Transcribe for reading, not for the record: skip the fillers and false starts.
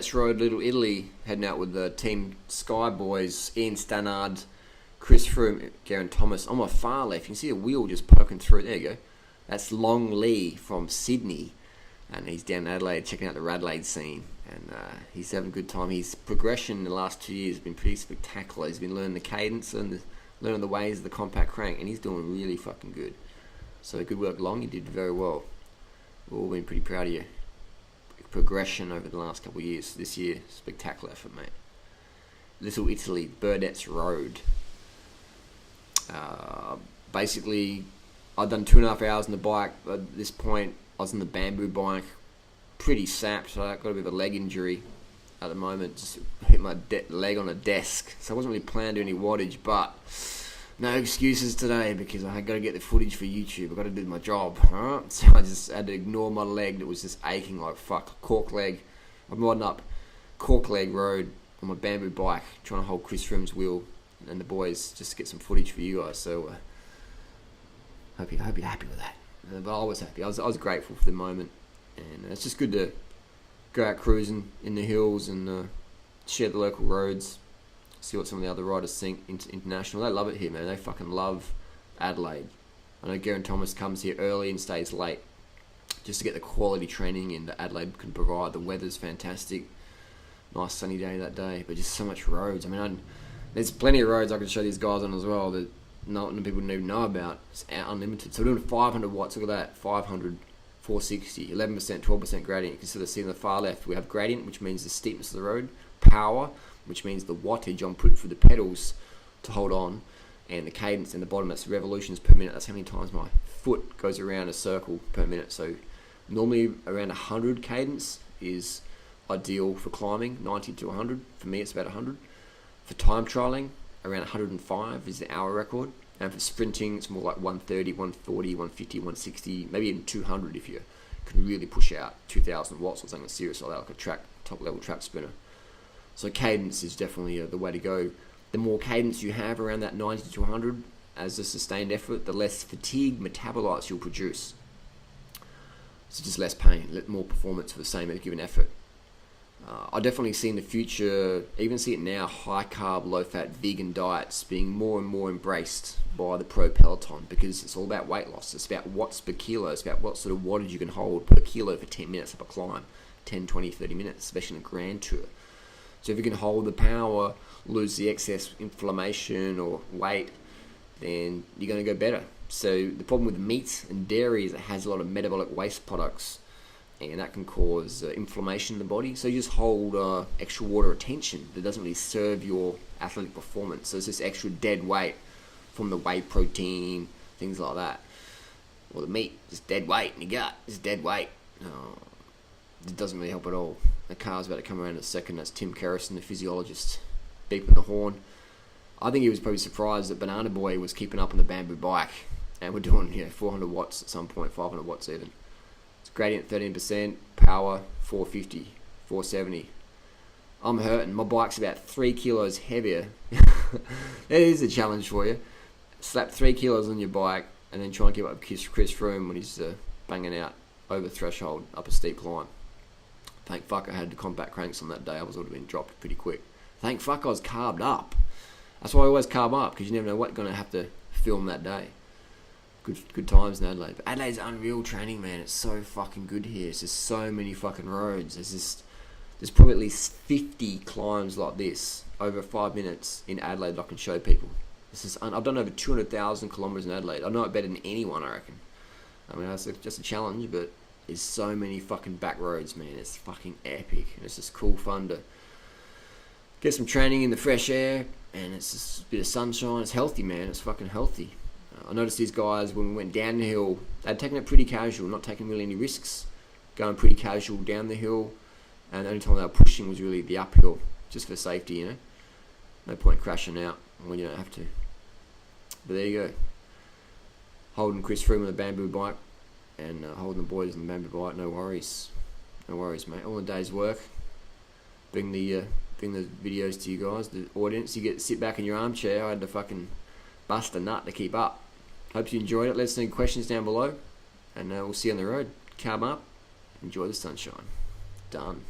Burdetts Road, Little Italy, heading out with the Team Sky boys, Ian Stannard, Chris Froome, Geraint Thomas. On my far left, you can see a wheel just poking through. There you go. That's Long Lee from Sydney, and he's down in Adelaide checking out the Radelaide scene, and he's having a good time. His progression in the last 2 years has been pretty spectacular. He's been learning the cadence and learning the ways of the compact crank, and he's doing really fucking good. So good work, Long. You did very well. We've all been pretty proud of you. Progression over the last couple of years. This year, spectacular effort, mate. Little Italy, Burdetts Road. Basically, I've done 2.5 hours on the bike. At this point, I was on the bamboo bike, pretty sapped. I got a bit of a leg injury at the moment. Just hit my leg on a desk, so I wasn't really planning to do any wattage, but no excuses today because I got to get the footage for YouTube. I got to do my job, alright? So I just had to ignore my leg that was just aching like fuck. Cork leg. I'm riding up Cork Leg Road on my bamboo bike, trying to hold Chris Froome's wheel and the boys just to get some footage for you guys. So hope you're happy with that. But I was happy. I was grateful for the moment, and it's just good to go out cruising in the hills and share the local roads. See what some of the other riders think international. They love it here, man. They fucking love Adelaide. I know Geraint Thomas comes here early and stays late just to get the quality training in that Adelaide can provide. The weather's fantastic. Nice sunny day that day, but just so much roads. I mean, there's plenty of roads I can show these guys on as well that not many people don't even know about. It's unlimited. So we're doing 500 watts. Look at that. 500, 460, 11%, 12% gradient. You can sort of see on the far left we have gradient, which means the steepness of the road. Power, which means the wattage I'm putting through the pedals to hold on, and the cadence in the bottom, that's revolutions per minute. That's how many times my foot goes around a circle per minute. So normally around 100 cadence is ideal for climbing, 90 to 100. For me, it's about 100. For time trialing, around 105 is the hour record. And for sprinting, it's more like 130, 140, 150, 160, maybe even 200 if you can really push out 2,000 watts or something serious like that, like a top level track sprinter. So cadence is definitely the way to go. The more cadence you have around that 90 to 100 as a sustained effort, the less fatigue metabolites you'll produce. So just less pain, more performance for the same given effort. I definitely see in the future, even see it now, high carb, low fat, vegan diets being more and more embraced by the pro peloton because it's all about weight loss. It's about watts per kilo. It's about what sort of wattage you can hold per kilo for 10 minutes up a climb, 10, 20, 30 minutes, especially in a grand tour. So if you can hold the power, lose the excess inflammation or weight, then you're going to go better. So the problem with meat and dairy is it has a lot of metabolic waste products, and that can cause inflammation in the body. So you just hold extra water retention that doesn't really serve your athletic performance. So it's this extra dead weight from the whey protein, things like that. Or the meat, just dead weight in your gut, just dead weight. It doesn't really help at all. The car's about to come around in a second. That's Tim Kerrison, the physiologist, beeping the horn. I think he was probably surprised that Banana Boy was keeping up on the bamboo bike, and we're doing 400 watts at some point, 500 watts even. It's gradient 13%, power 450, 470. I'm hurting. My bike's about 3 kilos heavier. It is a challenge for you. Slap 3 kilos on your bike and then try and keep up with Chris Froome when he's banging out over threshold up a steep climb. Thank fuck I had the compact cranks on that day. I would have been dropped pretty quick. Thank fuck I was carbed up. That's why I always carb up, because you never know what you're going to have to film that day. Good times in Adelaide. But Adelaide's unreal training, man. It's so fucking good here. It's just so many fucking roads. There's probably at least 50 climbs like this over 5 minutes in Adelaide that I can show people. I've done over 200,000 kilometres in Adelaide. I know it better than anyone, I reckon. I mean, that's just a challenge, but there's so many fucking back roads, man. It's fucking epic. And it's just cool fun to get some training in the fresh air, and it's just a bit of sunshine. It's healthy, man. It's fucking healthy. I noticed these guys, when we went down the hill, they'd taken it pretty casual, not taking really any risks, going pretty casual down the hill, and the only time they were pushing was really the uphill, just for safety, you know. No point crashing out when you don't have to. But there you go. Holding Chris Froome on the bamboo bike, and holding the boys on the bamboo bike, no worries. No worries, mate. All the day's work. Bring the videos to you guys, the audience. You get to sit back in your armchair. I had to fucking bust a nut to keep up. Hope you enjoyed it. Let us know questions down below, and we'll see you on the road. Carb up. Enjoy the sunshine. Done.